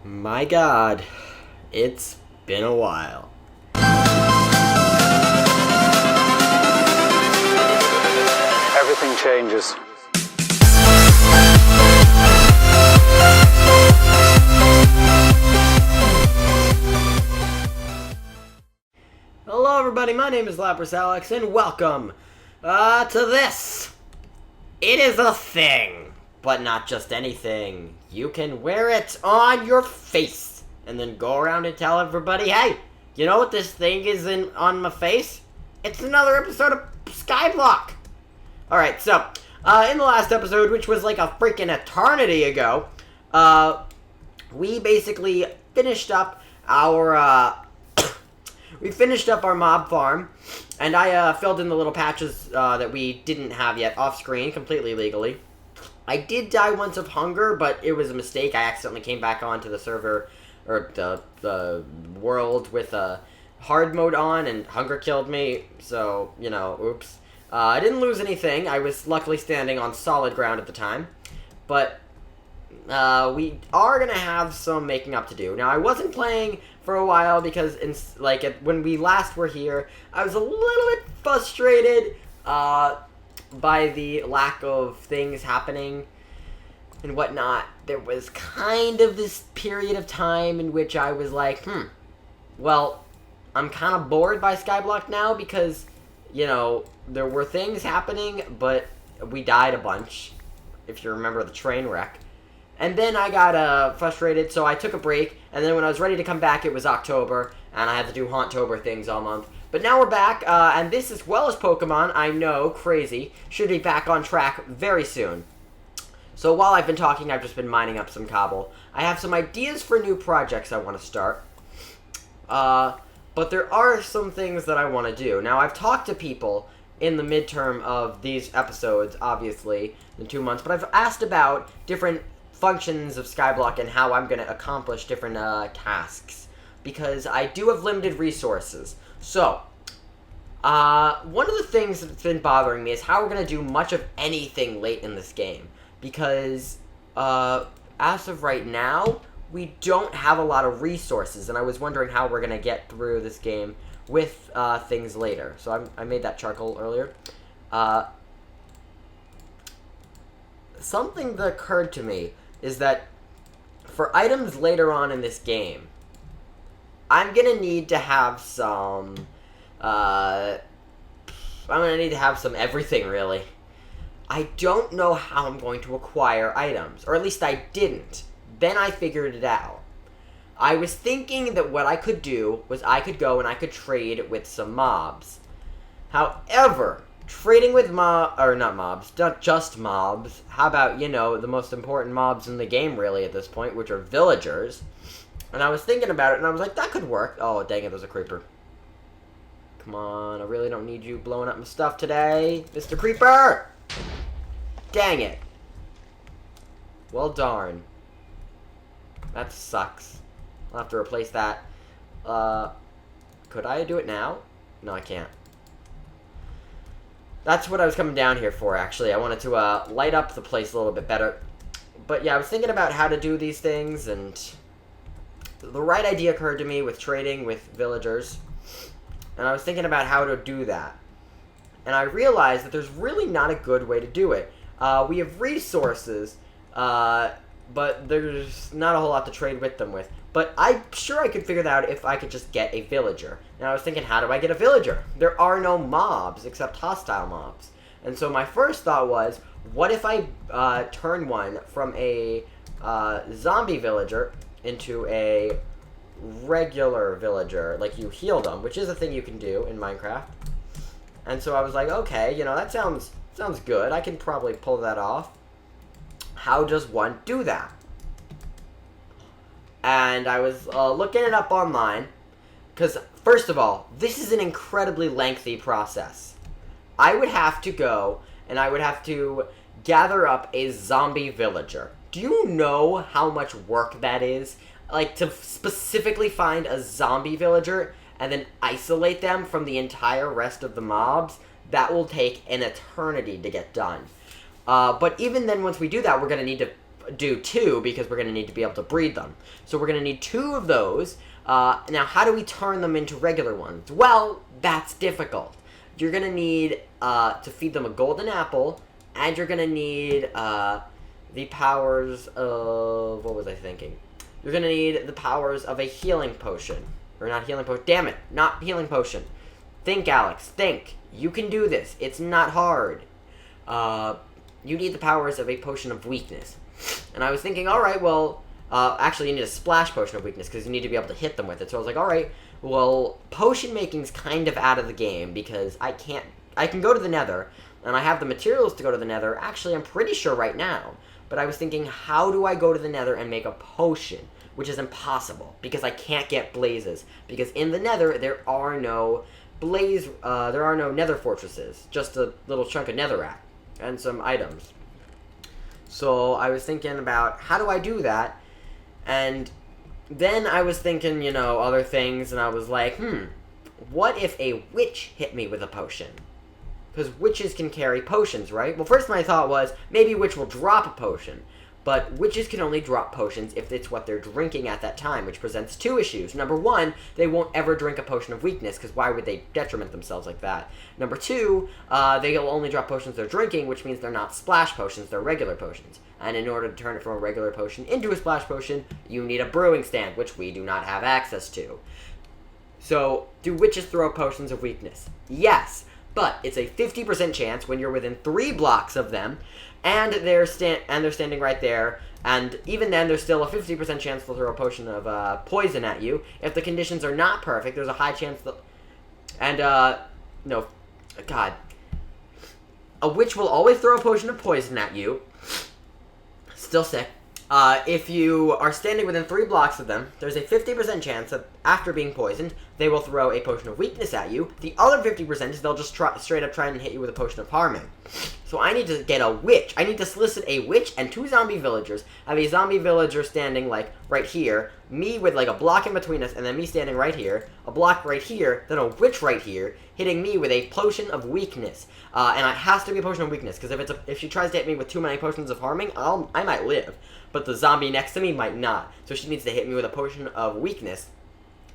My God, it's been a while. Everything changes. Hello everybody, my name is Laprasalex, and welcome to this. It is a thing, but not just anything. You can wear it on your face, and then go around and tell everybody, hey, you know what this thing is on my face? It's another episode of Skyblock. Alright, so, in the last episode, which was like a freaking eternity ago, we basically finished up our, we finished up our mob farm, and I filled in the little patches that we didn't have yet off-screen, completely legally. I did die once of hunger, but it was a mistake. I accidentally came back onto the server, or the world with hard mode on, and hunger killed me, so, you know, oops. I didn't lose anything. I was luckily standing on solid ground at the time, but we are going to have some making up to do. Now, I wasn't playing for a while because, when we last were here, I was a little bit frustrated by the lack of things happening and whatnot. There was kind of this period of time in which I was like, well, I'm kind of bored by Skyblock now because, you know, there were things happening, but we died a bunch, if you remember the train wreck. And then I got frustrated, so I took a break, and then when I was ready to come back, it was October, and I had to do Hauntober things all month. But now we're back, and this, as well as Pokemon, I know, crazy, should be back on track very soon. So while I've been talking, I've just been mining up some cobble. I have some ideas for new projects I want to start. But there are some things that I want to do. Now, I've talked to people in the midterm of these episodes, obviously, in 2 months, but I've asked about different functions of Skyblock and how I'm going to accomplish different tasks, because I do have limited resources. So, one of the things that's been bothering me is how we're going to do much of anything late in this game, because as of right now, we don't have a lot of resources, and I was wondering how we're going to get through this game with things later. So I made that charcoal earlier. Something that occurred to me is that for items later on in this game, I'm going to need to have some, I'm going to need to have some everything, really. I don't know how I'm going to acquire items, or at least I didn't. Then I figured it out. I was thinking that what I could do was I could go and I could trade with some mobs. However, trading with not just mobs, how about, you know, the most important mobs in the game, really, at this point, which are villagers. And I was thinking about it, and I was like, that could work. Oh, dang it, there's a creeper. Come on, I really don't need you blowing up my stuff today, Mr. Creeper! Dang it. Well, darn. That sucks. I'll have to replace that. Could I do it now? No, I can't. That's what I was coming down here for, actually. I wanted to light up the place a little bit better. But yeah, I was thinking about how to do these things, and the right idea occurred to me with trading with villagers. And I was thinking about how to do that. And I realized that there's really not a good way to do it. We have resources, but there's not a whole lot to trade with them with. But I'm sure I could figure that out if I could just get a villager. Now I was thinking, how do I get a villager? There are no mobs except hostile mobs. And so my first thought was, what if I turn one from a zombie villager into a regular villager? Like, you heal them, which is a thing you can do in Minecraft. And so I was like, okay, you know, that sounds good. I can probably pull that off. How does one do that? And I was looking it up online, because, first of all, this is an incredibly lengthy process. I would have to go, and I would have to gather up a zombie villager. Do you know how much work that is? Like, to specifically find a zombie villager, and then isolate them from the entire rest of the mobs, that will take an eternity to get done. But even then, once we do that, we're going to need to do 2 because we're going to need to be able to breed them. So we're going to need 2 of those. Now, how do we turn them into regular ones? Well, that's difficult. You're going to need to feed them a golden apple, and you're going to need the powers of... What was I thinking? You're going to need the powers of a healing potion. Or not healing potion. Damn it. Not healing potion. Think, Alex. Think. You can do this. It's not hard. You need the powers of a potion of weakness. And I was thinking, alright, well... actually, you need a splash potion of weakness, because you need to be able to hit them with it. So I was like, alright, well, potion making's kind of out of the game, because I can go to the nether, and I have the materials to go to the nether. Actually, I'm pretty sure right now. But I was thinking, how do I go to the nether and make a potion? Which is impossible, because I can't get blazes. Because in the nether, there are no nether fortresses. Just a little chunk of netherrack, and some items. So I was thinking about, how do I do that? And then I was thinking, you know, other things, and I was like, what if a witch hit me with a potion? Because witches can carry potions, right? Well, first my thought was, maybe a witch will drop a potion. But witches can only drop potions if it's what they're drinking at that time, which presents 2 issues. Number 1, they won't ever drink a potion of weakness, because why would they detriment themselves like that? Number 2, they'll only drop potions they're drinking, which means they're not splash potions, they're regular potions. And in order to turn it from a regular potion into a splash potion, you need a brewing stand, which we do not have access to. So, do witches throw potions of weakness? Yes, but it's a 50% chance when you're within 3 blocks of them, and they're standing right there, and even then, there's still a 50% chance they'll throw a potion of poison at you. If the conditions are not perfect, there's a high chance they'll... And, no, God. A witch will always throw a potion of poison at you. Still sick. If you are standing within 3 blocks of them, there's a 50% chance that after being poisoned, they will throw a potion of weakness at you. The other 50% is they'll just straight up try and hit you with a potion of harming. So I need to get a witch. I need to solicit a witch and 2 zombie villagers. Have a zombie villager standing, like, right here. Me with, like, a block in between us, and then me standing right here. A block right here, then a witch right here, hitting me with a potion of weakness. And it has to be a potion of weakness, because if she tries to hit me with too many potions of harming, I might live. But the zombie next to me might not. So she needs to hit me with a potion of weakness,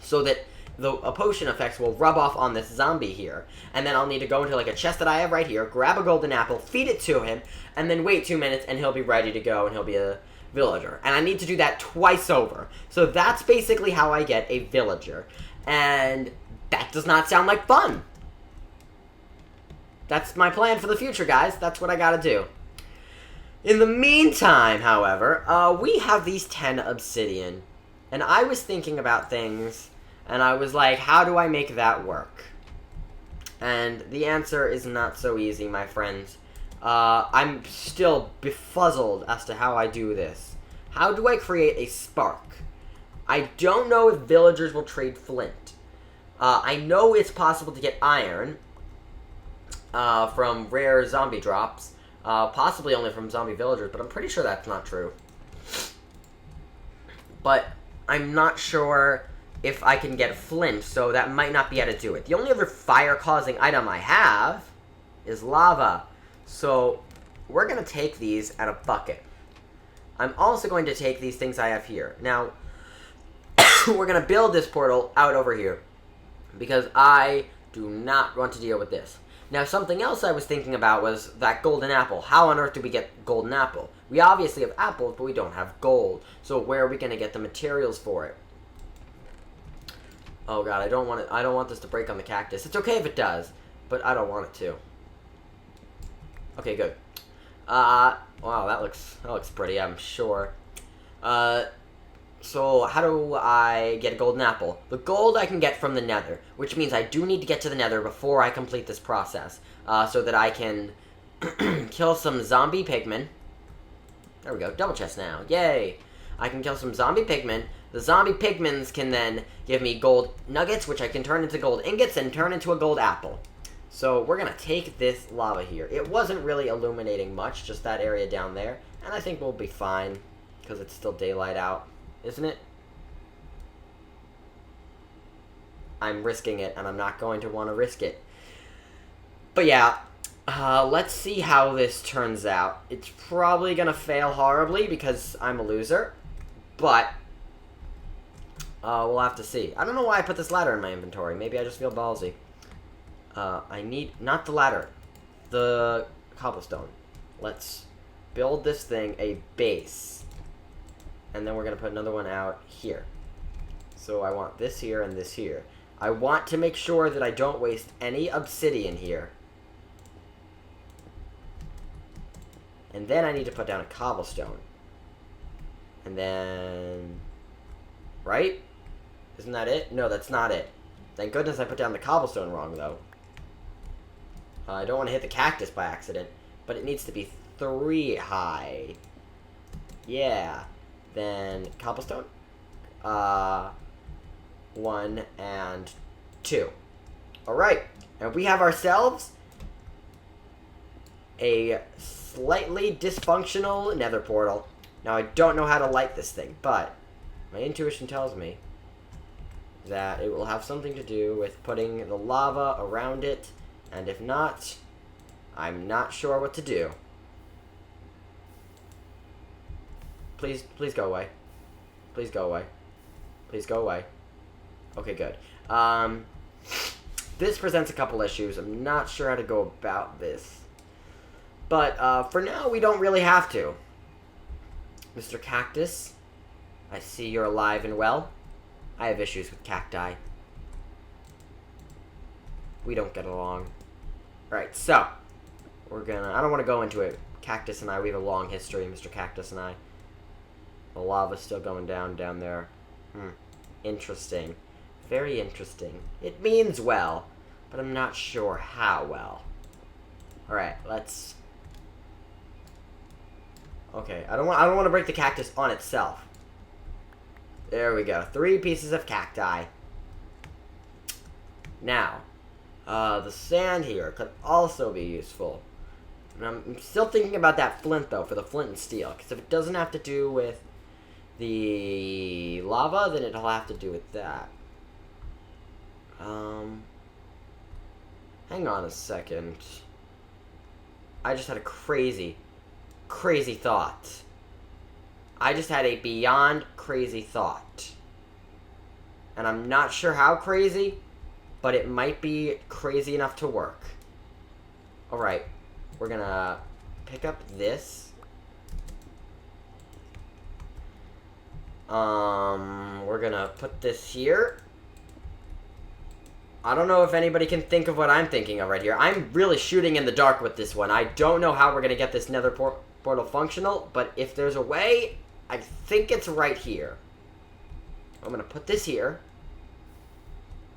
so that a potion effects will rub off on this zombie here. And then I'll need to go into, like, a chest that I have right here, grab a golden apple, feed it to him, and then wait 2 minutes, and he'll be ready to go, and he'll be a villager. And I need to do that twice over. So that's basically how I get a villager. And that does not sound like fun. That's my plan for the future, guys. That's what I gotta do. In the meantime, however, we have these 10 obsidian. And I was thinking about things, and I was like, how do I make that work? And the answer is not so easy, my friends. I'm still befuzzled as to how I do this. How do I create a spark? I don't know if villagers will trade flint. I know it's possible to get iron from rare zombie drops. Possibly only from zombie villagers, but I'm pretty sure that's not true. But I'm not sure if I can get flint, so that might not be how to do it. The only other fire-causing item I have is lava. So we're going to take these at a bucket. I'm also going to take these things I have here. Now, we're going to build this portal out over here, because I do not want to deal with this. Now, something else I was thinking about was that golden apple. How on earth do we get golden apple? We obviously have apples, but we don't have gold. So where are we going to get the materials for it? Oh god, I don't want this to break on the cactus. It's okay if it does, but I don't want it to. Okay, good. Wow, that looks pretty, I'm sure. So how do I get a golden apple? The gold I can get from the nether, which means I do need to get to the nether before I complete this process, so that I can kill some zombie pigmen. There we go, double chest now, yay! I can kill some zombie pigmen. The zombie pigments can then give me gold nuggets, which I can turn into gold ingots and turn into a gold apple. So we're gonna take this lava here. It wasn't really illuminating much, just that area down there, and I think we'll be fine, because it's still daylight out. Isn't it? I'm risking it, and I'm not going to want to risk it. But yeah, Let's see how this turns out. It's probably gonna fail horribly because I'm a loser, but we'll have to see. I don't know why I put this ladder in my inventory. Maybe I just feel ballsy. I need, not the ladder, the cobblestone. Let's build this thing a base. And then we're gonna put another one out here. So I want this here and this here. I want to make sure that I don't waste any obsidian here. And then I need to put down a cobblestone. And then... Right? Isn't that it? No, that's not it. Thank goodness I put down the cobblestone wrong, though. I don't want to hit the cactus by accident. But it needs to be 3 high. Yeah. Then cobblestone. 1 and 2. Alright. And we have ourselves a slightly dysfunctional nether portal. Now, I don't know how to light this thing, but my intuition tells me that it will have something to do with putting the lava around it, and if not, I'm not sure what to do. Please go away. Please go away. Please go away. Okay, good. This presents a couple issues. I'm not sure how to go about this. But, for now, we don't really have to. Mr. Cactus, I see you're alive and well. I have issues with cacti. We don't get along. Right, so, we're gonna... I don't want to go into it. Cactus and I, we have a long history, Mr. Cactus and I. The lava's still going down there. Interesting. Very interesting. It means well, but I'm not sure how well. Alright, let's... Okay, I don't want to break the cactus on itself. There we go. 3 pieces of cacti. Now, the sand here could also be useful. And I'm still thinking about that flint, though, for the flint and steel. Because if it doesn't have to do with the lava, then it'll have to do with that. Hang on a second. I just had a crazy thought. I just had a beyond crazy thought. And I'm not sure how crazy, but it might be crazy enough to work. Alright, we're gonna pick up this. We're gonna put this here. I don't know if anybody can think of what I'm thinking of right here. I'm really shooting in the dark with this one. I don't know how we're gonna get this nether portal functional, but if there's a way, I think it's right here. I'm gonna put this here.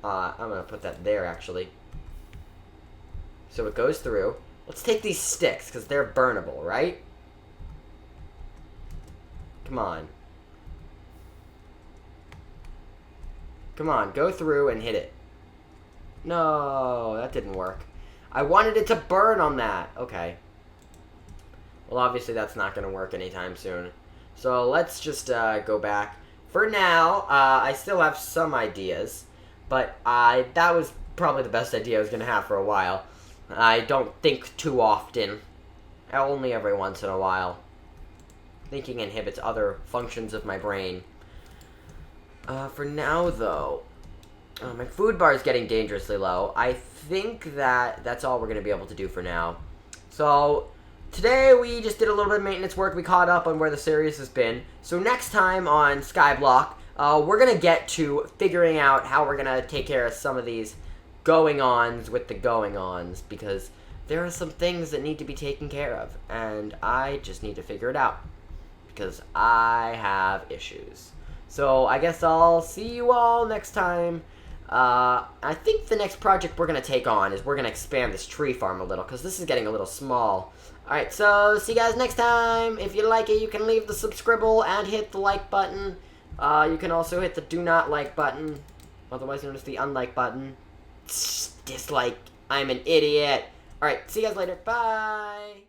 I'm gonna put that there, actually. So it goes through. Let's take these sticks, because they're burnable, right? Come on. Come on, go through and hit it. No, that didn't work. I wanted it to burn on that. Okay. Well, obviously that's not going to work anytime soon. So let's just go back. For now, I still have some ideas. But that was probably the best idea I was going to have for a while. I don't think too often. Only every once in a while. Thinking inhibits other functions of my brain. For now, though, my food bar is getting dangerously low. I think that's all we're going to be able to do for now. So, today we just did a little bit of maintenance work. We caught up on where the series has been. So next time on Skyblock, we're going to get to figuring out how we're going to take care of some of these going-ons with the going-ons. Because there are some things that need to be taken care of. And I just need to figure it out. Because I have issues. So, I guess I'll see you all next time. I think the next project we're going to take on is we're going to expand this tree farm a little, because this is getting a little small. Alright, so see you guys next time. If you like it, you can leave the subscribble and hit the like button. You can also hit the do not like button, otherwise known as the unlike button. Dislike. I'm an idiot. Alright, see you guys later. Bye.